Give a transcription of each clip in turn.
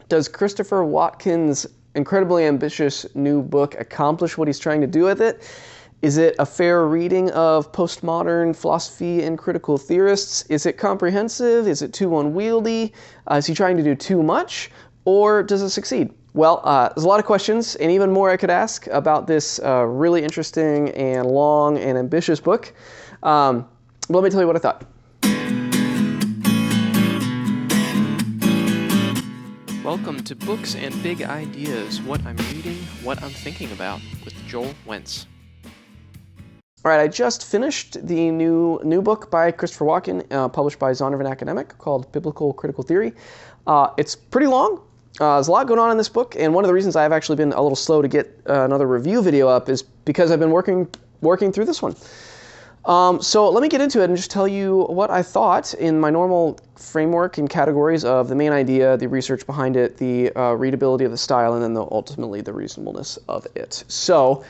Does Christopher Watkin's incredibly ambitious new book accomplish what he's trying to do with it? Is it a fair reading of postmodern philosophy and critical theorists? Is it comprehensive? Is it too unwieldy? Is he trying to do too much? Or does it succeed? Well, there's a lot of questions and even more I could ask about this really interesting and long and ambitious book. Let me tell you what I thought. Welcome to Books and Big Ideas, what I'm reading, what I'm thinking about, with Joel Wentz. All right, I just finished the new book by Christopher Watkin, published by Zondervan Academic, called Biblical Critical Theory. It's pretty long. There's a lot going on in this book, and one of the reasons I've actually been a little slow to get another review video up is because I've been working through this one. So let me get into it and just tell you what I thought in my normal framework and categories of the main idea, the research behind it, the readability of the style, and then ultimately the reasonableness of it. So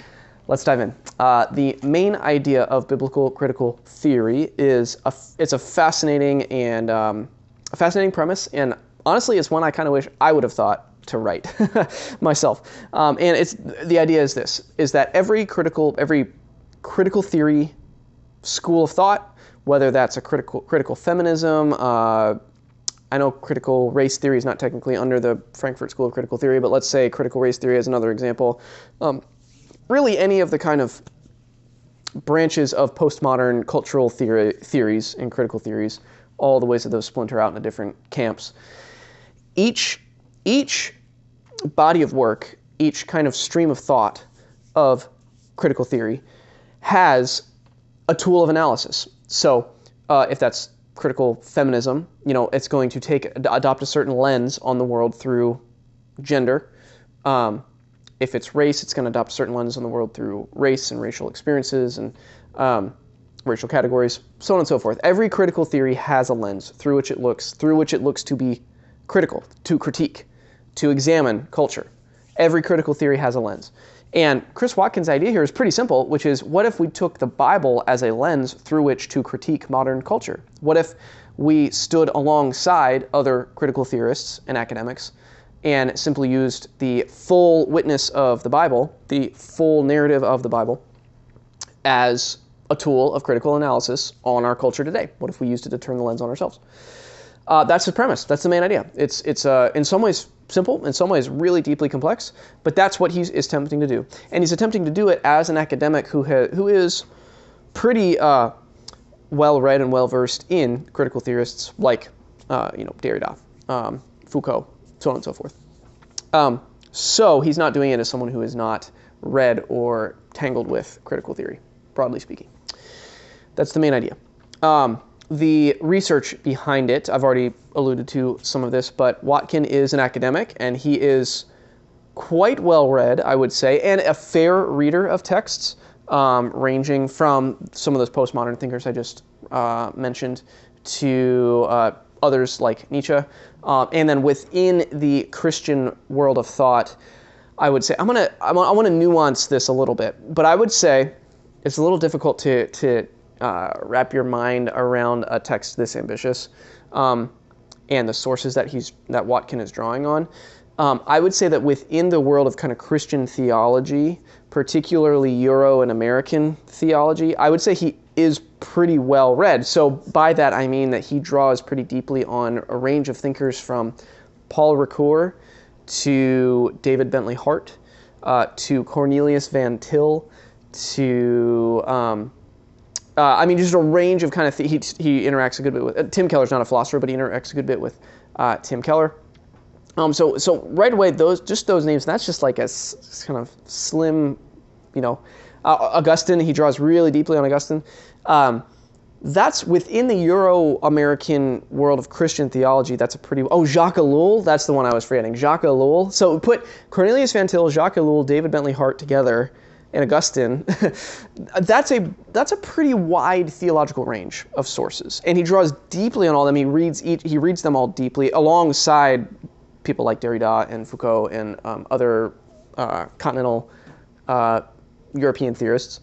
let's dive in. The main idea of biblical critical theory is it's a fascinating and a fascinating premise, and honestly, it's one I kind of wish I would have thought to write myself. And the idea is this: is that every critical theory school of thought, whether that's a critical feminism, I know critical race theory is not technically under the Frankfurt School of Critical Theory, but let's say critical race theory is another example. Really any of the kind of branches of postmodern cultural theories and critical theories, all the ways that those splinter out into different camps. Each body of work, each kind of stream of thought of critical theory has a tool of analysis. So if that's critical feminism, it's going to adopt a certain lens on the world through gender. If it's race, it's going to adopt a certain lens on the world through race and racial experiences and racial categories, so on and so forth. Every critical theory has a lens through which it looks to be critical, to critique, to examine culture. Every critical theory has a lens. And Chris Watkin's idea here is pretty simple, which is, what if we took the Bible as a lens through which to critique modern culture? What if we stood alongside other critical theorists and academics and simply used the full witness of the Bible, the full narrative of the Bible, as a tool of critical analysis on our culture today? What if we used it to turn the lens on ourselves? That's the premise. That's the main idea. It's in some ways simple, in some ways really deeply complex, but that's what he is attempting to do. And he's attempting to do it as an academic who is pretty well-read and well-versed in critical theorists like Derrida, Foucault, so on and so forth. So he's not doing it as someone who is not read or tangled with critical theory, broadly speaking. That's the main idea. The research behind it, I've already alluded to some of this, but Watkin is an academic, and he is quite well read, I would say, and a fair reader of texts, ranging from some of those postmodern thinkers I just mentioned to others like Nietzsche. And then within the Christian world of thought, I would say, I want to nuance this a little bit, but I would say it's a little difficult to wrap your mind around a text this ambitious, and the sources that Watkin is drawing on. I would say that within the world of kind of Christian theology, particularly Euro and American theology, I would say he is pretty well read. So by that I mean that he draws pretty deeply on a range of thinkers from Paul Ricoeur to David Bentley Hart, to Cornelius Van Til, to just a range of kind of he interacts a good bit with Tim Keller's not a philosopher, but he interacts a good bit with Tim Keller. So right away those names, that's just like a kind of slim, Augustine. He draws really deeply on Augustine. That's within the Euro-American world of Christian theology. That's a pretty Jacques Ellul. That's the one I was forgetting. Jacques Ellul. So put Cornelius Van Til, Jacques Ellul, David Bentley Hart together, and Augustine, that's a pretty wide theological range of sources, and he draws deeply on all of them. He reads them all deeply alongside people like Derrida and Foucault and other continental European theorists.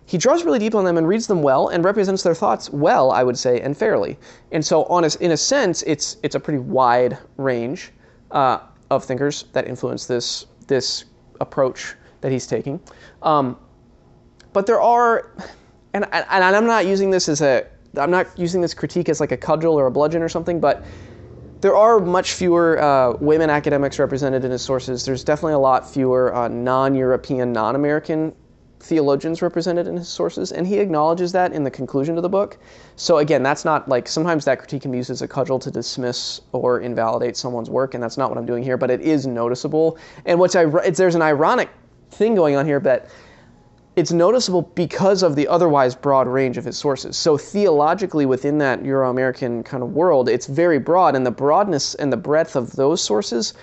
He draws really deep on them and reads them well and represents their thoughts well, I would say, and fairly. And so, in a sense, it's a pretty wide range. of thinkers that influence this approach that he's taking. But there are, and I'm not using this I'm not using this critique as like a cudgel or a bludgeon or something, but there are much fewer women academics represented in his sources. There's definitely a lot fewer non-European, non-American theologians represented in his sources, and he acknowledges that in the conclusion of the book. So again, that's not like, sometimes that critique can be used as a cudgel to dismiss or invalidate someone's work, and that's not what I'm doing here, but it is noticeable. And there's an ironic thing going on here, but it's noticeable because of the otherwise broad range of his sources. So theologically, within that Euro-American kind of world, it's very broad, and the broadness and the breadth of those sources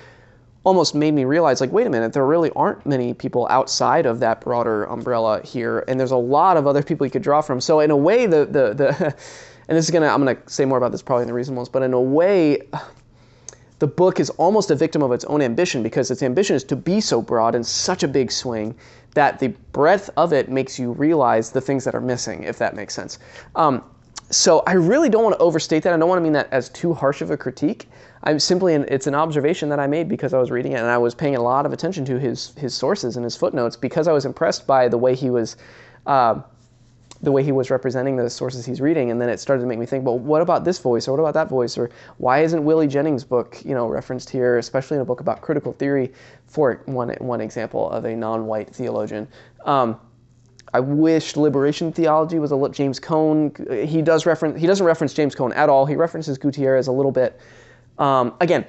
almost made me realize, like, wait a minute, there really aren't many people outside of that broader umbrella here, and there's a lot of other people you could draw from. So in a way, and I'm gonna say more about this probably in the Reasonableness, but in a way, the book is almost a victim of its own ambition, because its ambition is to be so broad and such a big swing that the breadth of it makes you realize the things that are missing, if that makes sense. So I really don't want to overstate that. I don't want to mean that as too harsh of a critique. It's an observation that I made because I was reading it, and I was paying a lot of attention to his sources and his footnotes, because I was impressed by the way he was representing the sources he's reading. And then it started to make me think, well, what about this voice, or what about that voice, or why isn't Willie Jennings' book, referenced here, especially in a book about critical theory, for one example of a non-white theologian. I wish liberation theology was James Cone. He doesn't reference James Cone at all. He references Gutierrez a little bit. Again,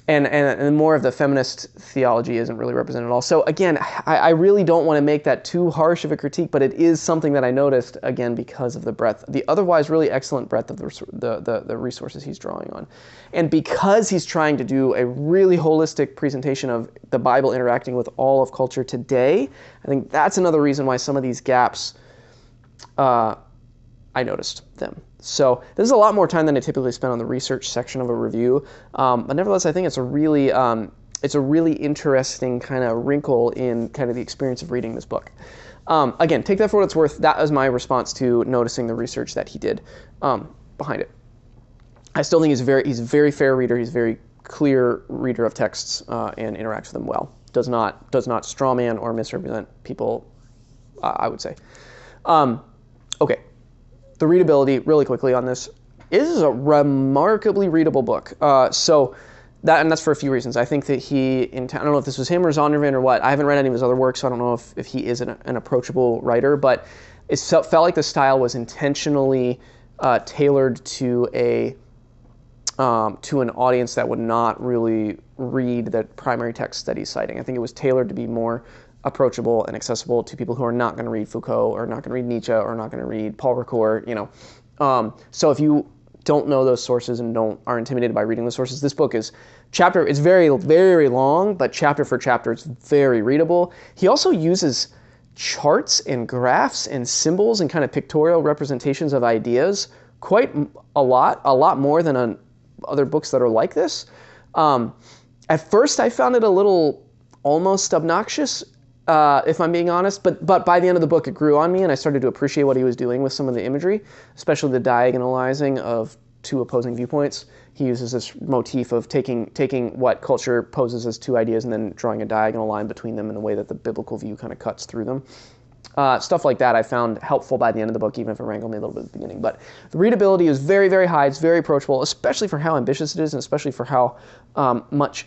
and more of the feminist theology isn't really represented at all. So again, I really don't want to make that too harsh of a critique, but it is something that I noticed, again, because of the breadth, the otherwise really excellent breadth of the resources he's drawing on. And because he's trying to do a really holistic presentation of the Bible interacting with all of culture today, I think that's another reason why some of these gaps, I noticed them. So this is a lot more time than I typically spend on the research section of a review, but nevertheless, I think it's a really interesting kind of wrinkle in kind of the experience of reading this book. Again, take that for what it's worth. That was my response to noticing the research that he did behind it. I still think he's a very fair reader. He's a very clear reader of texts and interacts with them well. Does not strawman or misrepresent people, I would say. Okay. The readability, really quickly on this, is a remarkably readable book. That's for a few reasons. I think that I don't know if this was him or Zondervan or what. I haven't read any of his other work, so I don't know if he is an approachable writer, but it felt like the style was intentionally tailored to an audience that would not really read the primary text that he's citing. I think it was tailored to be more approachable and accessible to people who are not going to read Foucault, or not going to read Nietzsche, or not going to read Paul Ricoeur, So if you don't know those sources and are intimidated by reading the sources, this book it's very, very long, but chapter for chapter, it's very readable. He also uses charts and graphs and symbols and kind of pictorial representations of ideas quite a lot more than on other books that are like this. At first, I found it a little almost obnoxious, if I'm being honest, but by the end of the book, it grew on me, and I started to appreciate what he was doing with some of the imagery, especially the diagonalizing of two opposing viewpoints. He uses this motif of taking what culture poses as two ideas and then drawing a diagonal line between them in a way that the biblical view kind of cuts through them. Stuff like that I found helpful by the end of the book, even if it wrangled me a little bit at the beginning. But the readability is very, very high. It's very approachable, especially for how ambitious it is, and especially for how much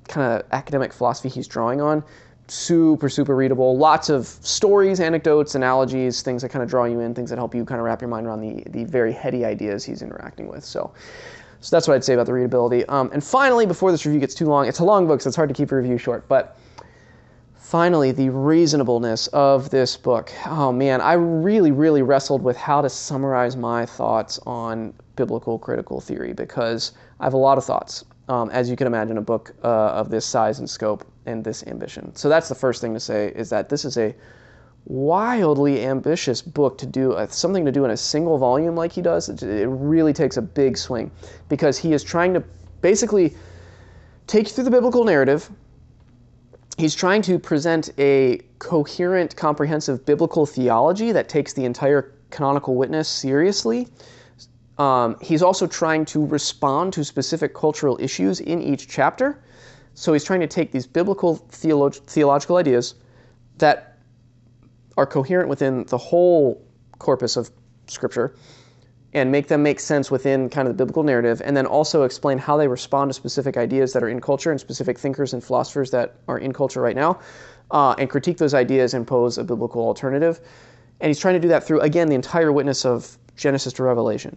kind of academic philosophy he's drawing on. Super, super readable. Lots of stories, anecdotes, analogies, things that kind of draw you in, things that help you kind of wrap your mind around the very heady ideas he's interacting with. So that's what I'd say about the readability. And finally, before this review gets too long, it's a long book, so it's hard to keep a review short, but finally, the reasonableness of this book. Oh man, I really, really wrestled with how to summarize my thoughts on biblical critical theory, because I have a lot of thoughts. As you can imagine, a book of this size and scope and this ambition. So that's the first thing to say, is that this is a wildly ambitious book to do, something to do in a single volume like he does. It really takes a big swing, because he is trying to basically take you through the biblical narrative. He's trying to present a coherent, comprehensive biblical theology that takes the entire canonical witness seriously. He's also trying to respond to specific cultural issues in each chapter. So he's trying to take these biblical theological ideas that are coherent within the whole corpus of Scripture and make them make sense within kind of the biblical narrative, and then also explain how they respond to specific ideas that are in culture and specific thinkers and philosophers that are in culture right now, and critique those ideas and pose a biblical alternative. And he's trying to do that through, again, the entire witness of Genesis to Revelation.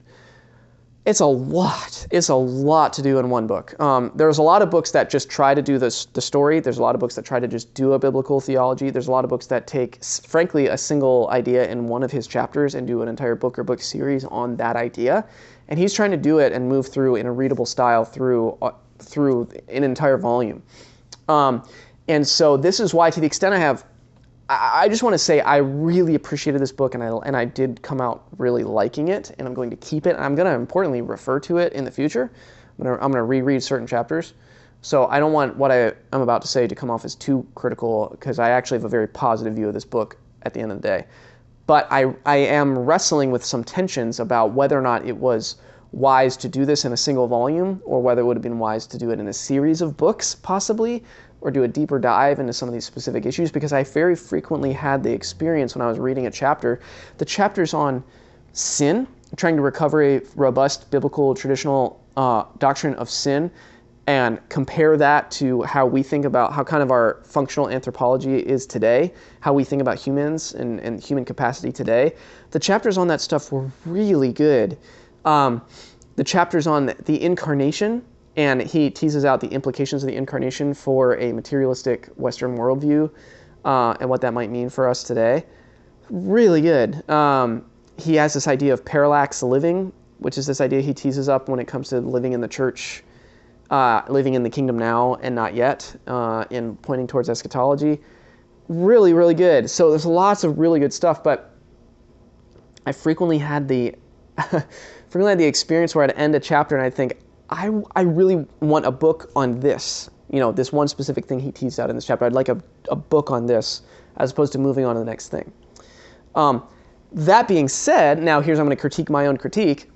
It's a lot. It's a lot to do in one book. There's a lot of books that just try to do the story. There's a lot of books that try to just do a biblical theology. There's a lot of books that take, frankly, a single idea in one of his chapters and do an entire book or book series on that idea. And he's trying to do it and move through in a readable style through an entire volume. And so this is why, to the extent I just want to say I really appreciated this book, and I did come out really liking it, and I'm going to keep it. And I'm going to importantly refer to it in the future. I'm going to reread certain chapters. So I don't want what I'm about to say to come off as too critical, because I actually have a very positive view of this book at the end of the day. But I am wrestling with some tensions about whether or not it was wise to do this in a single volume, or whether it would have been wise to do it in a series of books, possibly, or do a deeper dive into some of these specific issues, because I very frequently had the experience when I was reading a chapter, the chapters on sin, trying to recover a robust biblical traditional doctrine of sin, and compare that to how we think about how kind of our functional anthropology is today, how we think about humans and human capacity today. The chapters on that stuff were really good. The chapters on the incarnation, and he teases out the implications of the incarnation for a materialistic Western worldview and what that might mean for us today. Really good. He has this idea of parallax living, which is this idea he teases up when it comes to living in the church, living in the kingdom now and not yet, in pointing towards eschatology. Really, really good. So there's lots of really good stuff, but I frequently had the experience where I'd end a chapter and I'd think, I really want a book on this, this one specific thing he teased out in this chapter. I'd like a book on this, as opposed to moving on to the next thing. That being said, now I'm going to critique my own critique.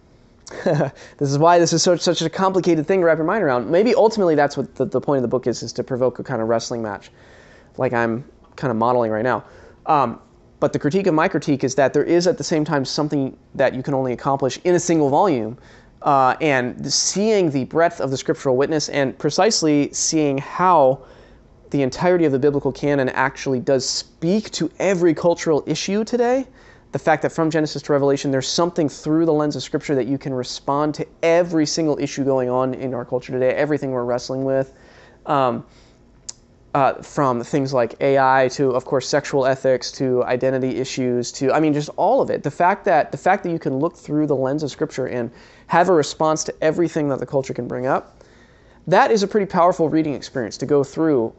This is why this is such a complicated thing to wrap your mind around. Maybe ultimately that's what the point of the book is to provoke a kind of wrestling match, like I'm kind of modeling right now. But the critique of my critique is that there is at the same time something that you can only accomplish in a single volume, and seeing the breadth of the scriptural witness, and precisely seeing how the entirety of the biblical canon actually does speak to every cultural issue today. The fact that from Genesis to Revelation, there's something through the lens of Scripture that you can respond to every single issue going on in our culture today, everything we're wrestling with, from things like AI to, of course, sexual ethics to identity issues to, just all of it. The fact that you can look through the lens of Scripture and have a response to everything that the culture can bring up, that is a pretty powerful reading experience to go through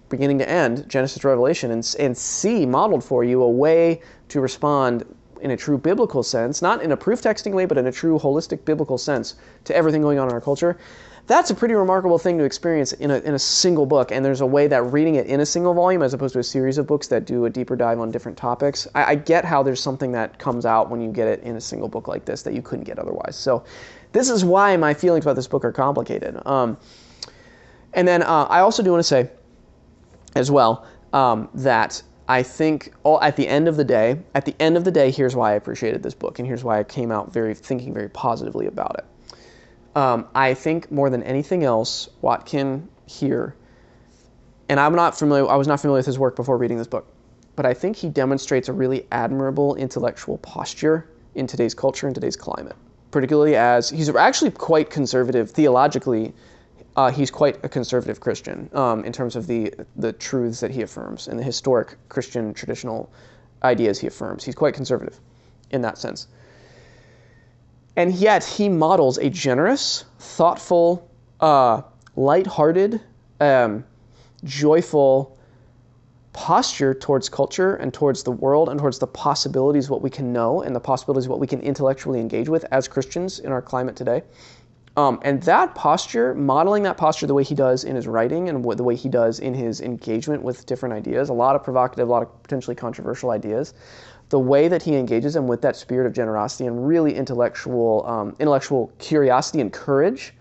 beginning to end, Genesis to Revelation, and see modeled for you a way to respond in a true biblical sense, not in a proof texting way, but in a true holistic biblical sense to everything going on in our culture. That's a pretty remarkable thing to experience in a single book, and there's a way that reading it in a single volume as opposed to a series of books that do a deeper dive on different topics, I get how there's something that comes out when you get it in a single book like this that you couldn't get otherwise. So this is why my feelings about this book are complicated. And then I also do want to say as well that I think at the end of the day, here's why I appreciated this book, and here's why I came out thinking very positively about it. I think more than anything else, Watkin here, and I was not familiar with his work before reading this book, but I think he demonstrates a really admirable intellectual posture in today's culture and today's climate, particularly as he's actually quite conservative theologically. He's quite a conservative Christian in terms of the truths that he affirms and the historic Christian traditional ideas he affirms. He's quite conservative in that sense. And yet he models a generous, thoughtful, lighthearted, joyful posture towards culture and towards the world and towards the possibilities of what we can know and the possibilities of what we can intellectually engage with as Christians in our climate today. And that posture, modeling that posture the way he does in his writing and the way he does in his engagement with different ideas, a lot of provocative, a lot of potentially controversial ideas, the way that he engages them with that spirit of generosity and really intellectual curiosity and courage,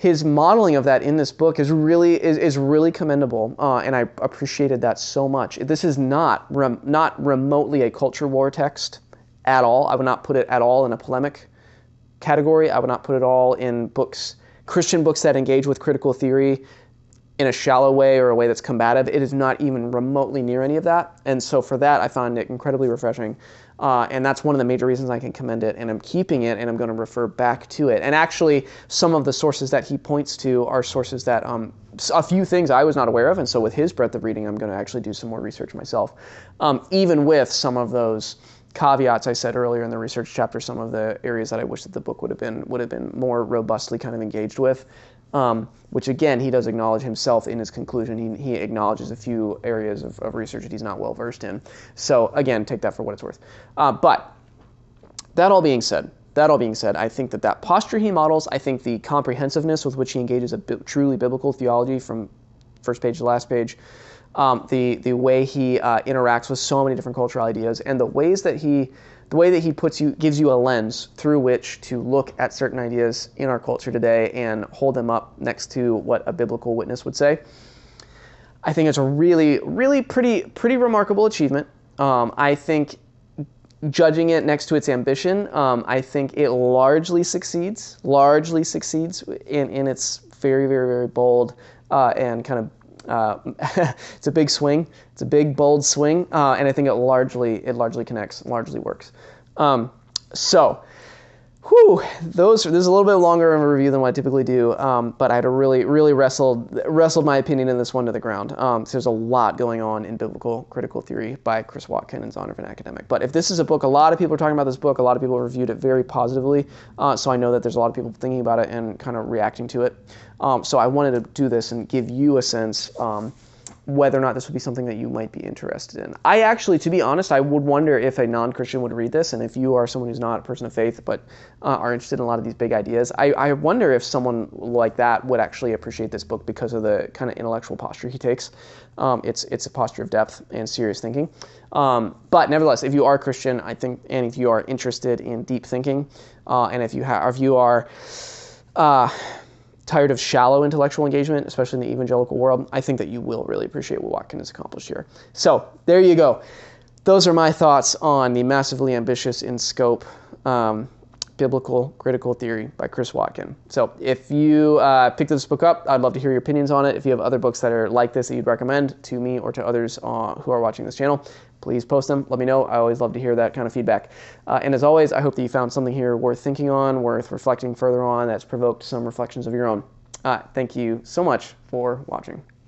his modeling of that in this book is really commendable, and I appreciated that so much. This is not remotely a culture war text at all. I would not put it at all in a polemic category. I would not put it all in books, Christian books that engage with critical theory in a shallow way or a way that's combative. It is not even remotely near any of that. And so for that, I found it incredibly refreshing. And that's one of the major reasons I can commend it, and I'm keeping it, and I'm going to refer back to it. And actually, some of the sources that he points to are sources that a few things I was not aware of, and so with his breadth of reading, I'm going to actually do some more research myself. Even with some of those caveats I said earlier in the research chapter, some of the areas that I wish that the book would have been more robustly kind of engaged with. Which again, he does acknowledge himself in his conclusion. He acknowledges a few areas of research that he's not well versed in. So again, take that for what it's worth. But that all being said, I think that posture he models, I think the comprehensiveness with which he engages a truly biblical theology from first page to last page, the way he interacts with so many different cultural ideas, and the way that he gives you a lens through which to look at certain ideas in our culture today and hold them up next to what a biblical witness would say. I think it's a really, really pretty remarkable achievement. I think judging it next to its ambition, I think it largely succeeds in its very, very, very bold and kind of it's a big swing. It's a big, bold swing, and I think it largely connects, largely works. This is a little bit longer of a review than what I typically do, but I had to really wrestled my opinion in this one to the ground. So there's a lot going on in biblical critical theory by Chris Watkin and Zondervan Academic. But if this is a book, a lot of people are talking about this book. A lot of people reviewed it very positively. So I know that there's a lot of people thinking about it and kind of reacting to it. So I wanted to do this and give you a sense whether or not this would be something that you might be interested in. I actually, to be honest, I would wonder if a non-Christian would read this, and if you are someone who's not a person of faith but are interested in a lot of these big ideas, I wonder if someone like that would actually appreciate this book because of the kind of intellectual posture he takes. It's a posture of depth and serious thinking. But nevertheless, if you are Christian, I think, and if you are interested in deep thinking, and if you are tired of shallow intellectual engagement, especially in the evangelical world, I think that you will really appreciate what Watkin has accomplished here. So there you go. Those are my thoughts on the massively ambitious in scope Biblical Critical Theory by Chris Watkin. So if you picked this book up, I'd love to hear your opinions on it. If you have other books that are like this that you'd recommend to me or to others who are watching this channel, please post them. Let me know. I always love to hear that kind of feedback. And as always, I hope that you found something here worth thinking on, worth reflecting further on, that's provoked some reflections of your own. Thank you so much for watching.